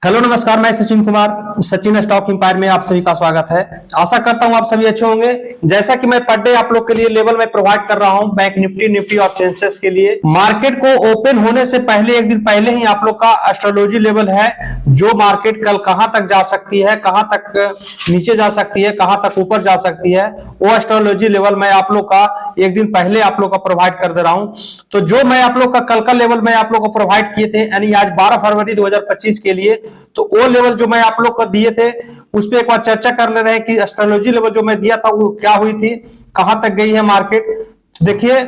Hello नमस्कार, मैं Sachin Kumar Sachin stock empire में आप सभी का स्वागत है। आशा करता हूं आप सभी अच्छे होंगे। जैसा कि मैं पर डे आप लोग के लिए लेवल में प्रोवाइड कर रहा हूं बैंक निफ्टी और सेंसेक्स के लिए। मार्केट को ओपन होने से पहले एक दिन पहले ही आप लोग का एस्ट्रोलॉजी लेवल है, जो मार्केट कल कहां तक जा सकती है, कहां तक नीचे जा सकती है, कहां तक ऊपर जा सकती है, वो एस्ट्रोलॉजी लेवल मैं आप लोग का एक दिन पहले आप लोग का प्रोवाइड कर दे रहा हूं। तो जो मैं आप लोग का कल का लेवल में आप लोग को प्रोवाइड किए थे, यानी आज 12 फरवरी 2025 के लिए, तो वो लेवल जो मैं आप लोग को दिए थे उस पर एक बार चर्चा कर ले रहे हैं कि एस्ट्रोलॉजी लेवल जो मैं दिया था वो क्या हुई थी, कहां तक गई है मार्केट। तो देखिए,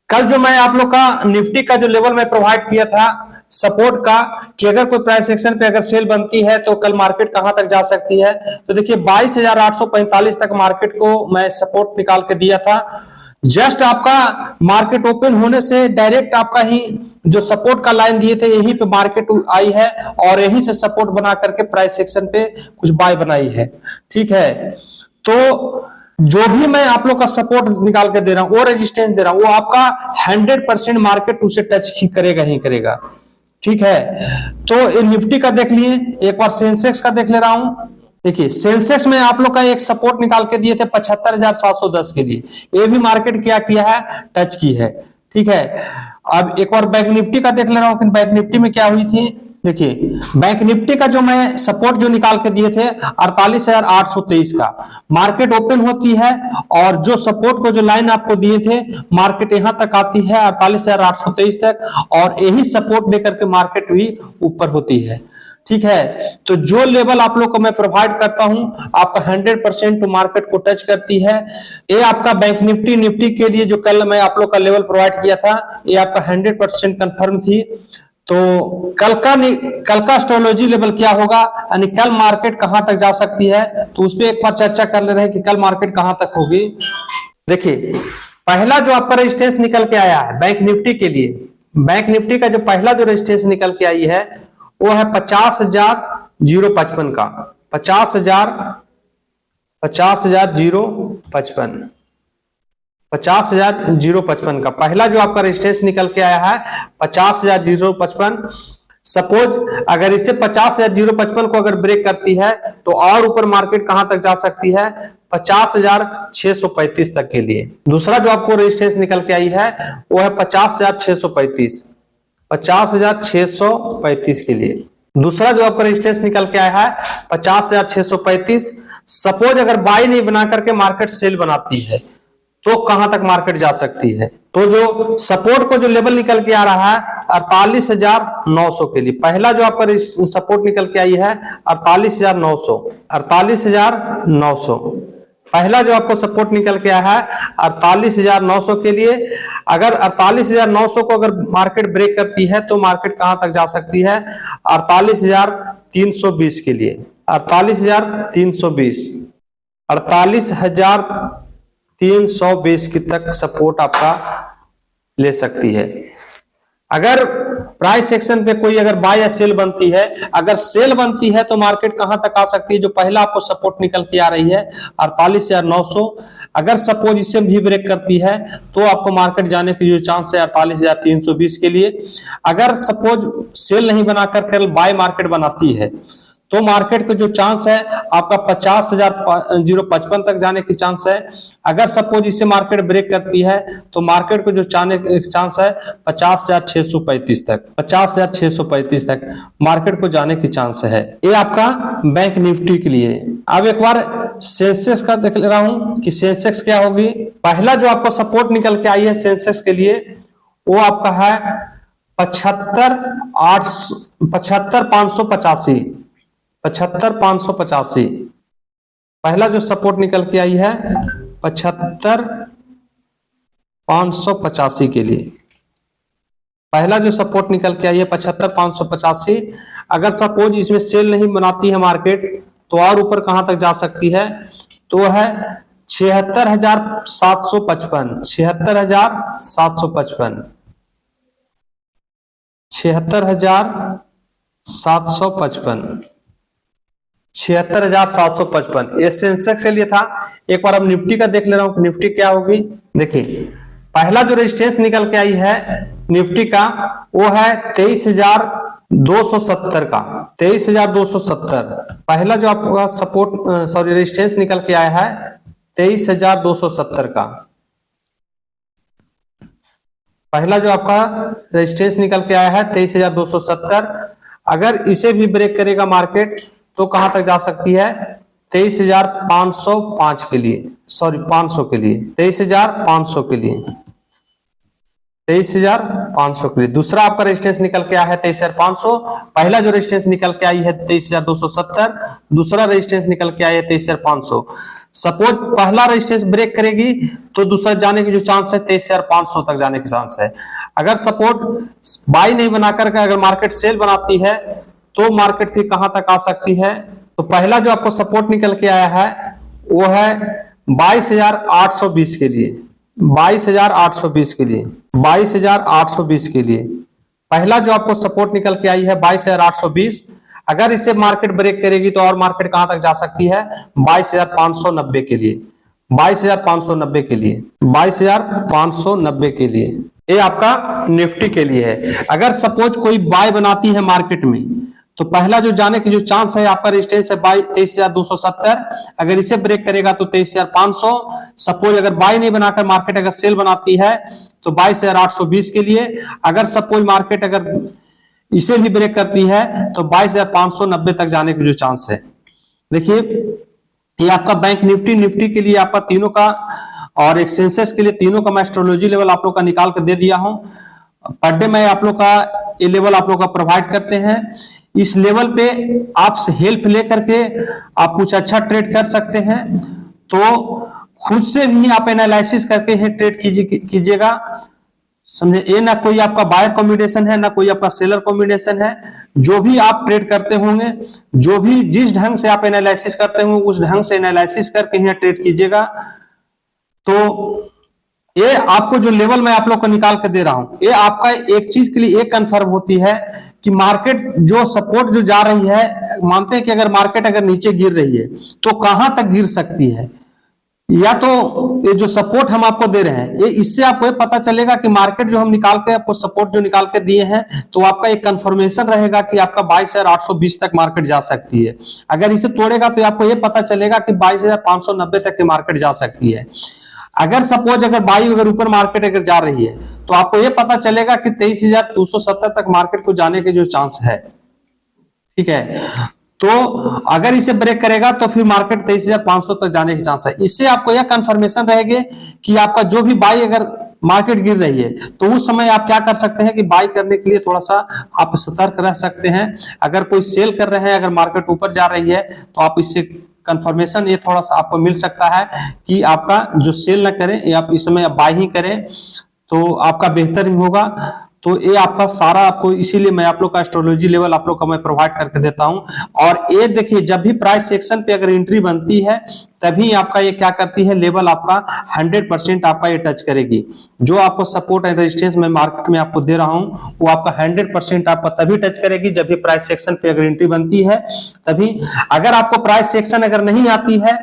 कल जो मैं आप लोग का निफ्टी का जो लेवल मैं प्रोवाइड किया था सपोर्ट का, कि अगर कोई प्राइस एक्शन पे अगर सेल बनती है तो कल मार्केट कहां तक जा सकती है, तो देखिए 22,845 तक मार्केट को मैं सपोर्ट निकाल के दिया था। जस्ट आपका मार्केट ओपन होने से डायरेक्ट आपका ही जो सपोर्ट का लाइन दिए थे यहीं पे मार्केट आई है और यहीं से सपोर्ट बना करके प्राइस सेक्शन पे कुछ बाय बनाई है। ठीक है, तो जो भी मैं आप लोग का सपोर्ट निकाल के दे रहा हूं, वो रेजिस्टेंस दे रहा हूं, वो आपका 100% मार्केट उसे टच ही करेगा ही करेगा। ठीक है, तो निफ्टी का देख लिए, एक बार सेंसेक्स का देख ले रहा हूं। देखिए, सेंसेक्स में आप लोग का एक सपोर्ट निकाल के दिए थे 75,710 के लिए, ये भी मार्केट क्या किया है, टच की है। ठीक है, अब एक बार बैंक निफ्टी का देख ले रहा हूं कि बैंक निफ्टी में क्या हुई थी। देखिए, बैंक निफ्टी का जो मैं सपोर्ट जो निकाल के दिए थे 48,823 का, मार्केट ओपन होती है और जो सपोर्ट को जो लाइन आपको दिए थे मार्केट यहां तक आती है 48,823 तक, और यही सपोर्ट लेकर के मार्केट भी ऊपर होती है। ठीक है, तो जो लेवल आप लोग को मैं प्रोवाइड करता हूं आपका 100% मार्केट को टच करती है। ये आपका बैंक निफ्टी के लिए जो कल मैं आप लोग का लेवल प्रोवाइड किया था, ये आपका 100% कंफर्म थी। तो कल का एस्ट्रोलॉजी लेवल क्या होगा, यानी कल मार्केट कहां तक जा सकती है, तो उस पर एक बार चर्चा कर ले रहे हैं कि कल मार्केट कहां तक होगी। देखिए, पहला जो आपका रेजिस्टेंस निकल के आया है बैंक निफ्टी के लिए, बैंक निफ्टी का जो पहला जो रेजिस्टेंस निकल के आई है वो है 50,055 का, 50,055 50,055 का पहला जो आपका रेजिस्टेंस निकल के आया है 50,055। सपोज अगर इसे 50,055 को अगर ब्रेक करती है तो और ऊपर मार्केट कहां तक जा सकती है, 50,635 तक के लिए। दूसरा जो आपको रेजिस्टेंस निकल के आई है वो है 50,635, 50,635 के लिए। दूसरा जो आपका रेजिस्टेंस निकल के आया है 50,635। सपोज अगर बाई नहीं बना करके मार्केट सेल बनाती है तो कहां तक मार्केट जा सकती है, तो जो सपोर्ट को जो लेवल निकल के आ रहा है 48,900 के लिए, पहला जो आपका सपोर्ट निकल के आई है 48,900, 48,900 पहला जो आपको सपोर्ट निकल के आया है 48,900 के लिए। अगर 48,900 को अगर मार्केट ब्रेक करती है तो मार्केट कहां तक जा सकती है, 48,320 के लिए, 48,320, 48,320 की तक सपोर्ट आपका ले सकती है। अगर प्राइस सेक्शन पे कोई अगर बाय या सेल बनती है, अगर सेल बनती है तो मार्केट कहां तक आ सकती है, जो पहला आपको सपोर्ट निकल के आ रही है 48,900, अगर सपोज इसे भी ब्रेक करती है तो आपको मार्केट जाने की जो चांस है 48,320 के लिए। अगर सपोज सेल नहीं बनाकर कल बाय मार्केट बनाती है तो मार्केट का जो चांस है आपका 50,055 तक जाने की चांस है। अगर सपोज इसे मार्केट ब्रेक करती है तो मार्केट को जो चांस है 50,635 तक, 50,635 तक मार्केट को जाने की चांस है। ये आपका बैंक निफ्टी के लिए। अब एक बार सेंसेक्स का देख ले रहा हूं कि सेंसेक्स क्या होगी। पहला जो आपको सपोर्ट निकल के आई है सेंसेक्स के लिए वो आपका है 75,585, 75,585 पहला जो सपोर्ट निकल के आई है 75,585 के लिए, पहला जो सपोर्ट निकल के आई है 75,585। अगर सपोज इसमें सेल नहीं बनाती है मार्केट तो और ऊपर कहां तक जा सकती है, तो है 76,755, 76,755, 76,755, 76,755 ये सेंसेक्स के लिए था। एक बार अब निफ्टी का देख ले रहा हूं कि निफ्टी क्या होगी। देखिए, पहला जो रेजिस्टेंस निकल के आई है निफ्टी का वो है 23,000 270 का, 23,270। पहला जो आपका सपोर्ट रेजिस्टेंस निकल के आया है 23,270 का। पहला जो आपका रेजिस्टेंस निकल के आया है 23,270। अगर इसे भी ब्रेक करेगा मार्केट तो कहां तक जा सकती है? 23,505 के लिए, 500 के लिए, 23,500 के लिए, 23,500 के लिए। दूसरा आपका रेजिस्टेंस निकल के आया है 23,500। पहला जो रेजिस्टेंस निकल के आई है 23,270, दूसरा रेजिस्टेंस निकल के आया है 23,500। सपोज पहला रेजिस्टेंस ब्रेक करेगी तो दूसरा जाने की जो चांस है 23,500 तक जाने की चांस है। अगर सपोर्ट बाई नहीं बनाकर के अगर मार्केट सेल बनाती है तो मार्केट फिर कहां तक आ सकती है? तो पहला जो आपको सपोर्ट निकल के आया है वो है 22,820 के लिए, 22,820 के लिए, 22,820 के लिए। पहला जो आपको सपोर्ट निकल के आई है 22,820। अगर इसे मार्केट ब्रेक करेगी तो और मार्केट कहां तक जा सकती है? 22,590 के लिए, 22,590 के लिए, 22,590 के लिए। ये आपका निफ्टी के लिए है। अगर सपोज कोई बाय बनाती है मार्केट में तो पहला जो जाने की जो चांस है आपका रेजिस्टेंस है 23,270। अगर इसे ब्रेक करेगा तो 23,500। सपोज अगर बाय नहीं बनाकर मार्केट अगर सेल बनाती है तो 22,820 के लिए। अगर सपोज मार्केट अगर इसे भी ब्रेक करती है तो 22,590 तक जाने की जो चांस है। देखिए ये आपका बैंक निफ्टी के लिए आपका तीनों का और एक सेंसेक्स के लिए तीनों का मैं एस्ट्रोलॉजी लेवल आप लोग का निकाल कर दे दिया हूं। पर डे मैं आप लोग का ये लेवल आप लोग का प्रोवाइड करते हैं। इस लेवल पे आपसे हेल्प लेकर के आप कुछ अच्छा ट्रेड कर सकते हैं। तो खुद से भी आप एनालिसिस करके ही ट्रेड कीजिएगा, समझे। ये ना कोई आपका बायर कॉम्बिनेशन है ना कोई आपका सेलर कॉम्बिनेशन है। जो भी आप ट्रेड करते होंगे, जो भी जिस ढंग से आप एनालिसिस करते होंगे उस ढंग से एनालिसिस करके ही ट्रेड कीजिएगा। तो ये आपको जो लेवल मैं आप लोग को निकाल के दे रहा हूं, ये आपका एक चीज के लिए एक कंफर्म होती है कि मार्केट जो सपोर्ट जो जा रही है, मानते हैं कि अगर मार्केट अगर नीचे गिर रही है तो कहां तक गिर सकती है, या तो ये जो सपोर्ट हम आपको दे रहे हैं ये इससे आपको पता चलेगा कि मार्केट जो हम निकाल के आपको सपोर्ट जो निकाल के दिए हैं तो आपका एक कंफर्मेशन रहेगा कि आपका 22,820 तक मार्केट जा सकती है। अगर इसे तोड़ेगा तो आपको ये पता चलेगा कि 22,590 तक की मार्केट जा सकती है। अगर सपोज अगर बाई अगर ऊपर मार्केट अगर जा रही है तो आपको यह पता चलेगा कि 23,270 तक मार्केट को जाने के जो चांस है, ठीक है। तो अगर इसे ब्रेक करेगा तो फिर मार्केट 23,500 तक जाने के चांस है। इससे आपको यह कंफर्मेशन रहेगी कि आपका जो भी बाई अगर मार्केट गिर रही है तो उस समय आप क्या कर सकते हैं कि बाई करने के लिए थोड़ा सा आप सतर्क रह सकते हैं। अगर कोई सेल कर रहे हैं, अगर मार्केट ऊपर जा रही है तो आप इससे कंफर्मेशन ये थोड़ा सा आपको मिल सकता है कि आपका जो सेल ना करें या आप इस समय बाई ही करें तो आपका बेहतर ही होगा। तो ये आपका सारा आपको, इसीलिए मैं आप लोग का एस्ट्रोलॉजी लेवल आप लोग का मैं प्रोवाइड करके देता हूं। और ये देखिए जब भी प्राइस सेक्शन पे अगर एंट्री बनती है तभी आपका ये क्या करती है, लेवल आपका 100% आपका ये टच करेगी। जो आपको सपोर्ट एंड रेजिस्टेंस में मार्केट में आपको दे रहा हूं वो आपका 100% आपका तभी टच करेगी जब भी प्राइस सेक्शन पे अगर एंट्री बनती है तभी। अगर आपको प्राइस सेक्शन अगर नहीं आती है,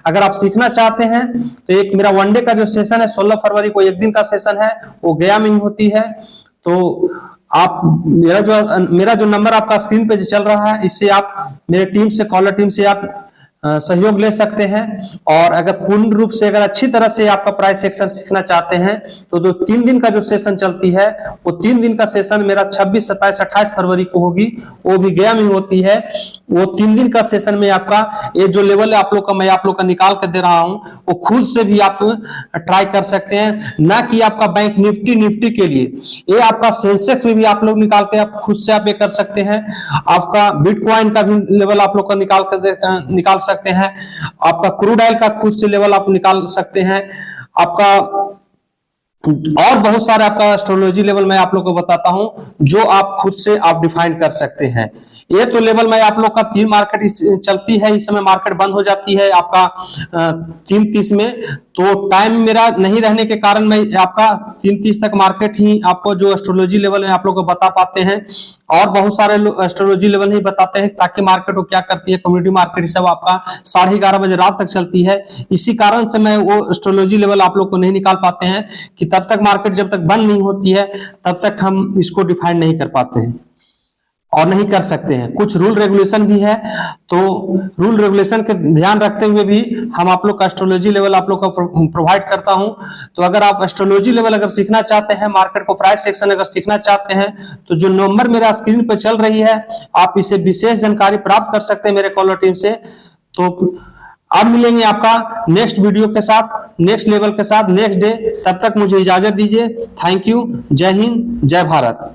अगर आप सीखना चाहते हैं तो एक मेरा वनडे का जो सेशन है 16 फरवरी को एक दिन का सेशन है वो गया में ही होती है। तो आप मेरा जो नंबर आपका स्क्रीन पे चल रहा है इससे आप मेरे टीम से, कॉलर टीम से आप सहयोग ले सकते हैं। और अगर पूर्ण रूप से अगर अच्छी तरह से आपका प्राइस सेक्शन सीखना चाहते हैं तो 3 दिन का जो सेशन चलती है वो 3 दिन का सेशन मेरा 26, 27, 28 फरवरी को होगी, वो भी गया में होती है। वो 3 दिन का सेशन में आपका ये जो लेवल है आप लोग का मैं आप लोग का निकाल कर दे रहा हूं वो खुद से भी आप ट्राई कर सकते हैं। ना कि आपका बैंक निफ्टी के लिए, ये आपका सेंसेक्स में भी आप लोग निकाल के आप खुद से आप ये कर सकते हैं। आपका बिटकॉइन का भी लेवल आप लोग का निकाल सकते हैं। आपका क्रूड ऑयल का खुद से लेवल आप निकाल सकते हैं। आपका और बहुत सारे आपका एस्ट्रोलॉजी लेवल मैं आप लोग को बताता हूं जो आप खुद से आप डिफाइन कर सकते हैं। ये तो लेवल में आप लोग का 3 मार्केट चलती है, इस समय मार्केट बंद हो जाती है आपका 3:30 में। तो टाइम मेरा नहीं रहने के कारण मैं आपका 3:30 तक मार्केट ही आपको जो एस्ट्रोलॉजी लेवल है आप लोग को बता पाते हैं। और बहुत सारे लोग एस्ट्रोलॉजी लेवल नहीं बताते हैं ताकि मार्केट को क्या करती है, कम्युनिटी मार्केट सब आपका 11:30 बजे रात तक चलती है। इसी कारण से मैं वो एस्ट्रोलॉजी लेवल आप लोग को नहीं निकाल पाते हैं कि तब तक मार्केट जब तक बंद नहीं होती है तब तक हम इसको डिफाइन नहीं कर पाते हैं। और नहीं कर सकते हैं। कुछ रूल रेगुलेशन भी है, तो रूल रेगुलेशन के ध्यान रखते हुए भी हम आप लोग का एस्ट्रोलॉजी लेवल आप लोग को प्रोवाइड करता हूं। तो अगर आप एस्ट्रोलॉजी लेवल अगर सीखना चाहते हैं, मार्केट को प्राइस सेक्शन अगर सीखना चाहते हैं, तो जो नंबर मेरा स्क्रीन पर चल रही है, आप इसे विशेष जानकारी प्राप्त कर सकते हैं मेरे कॉलर टीम से। तो अब मिलेंगे आपका नेक्स्ट वीडियो के साथ, नेक्स्ट लेवल के साथ, नेक्स्ट डे। तब तक मुझे इजाजत दीजिए। Thank you. जय हिंद, जय भारत।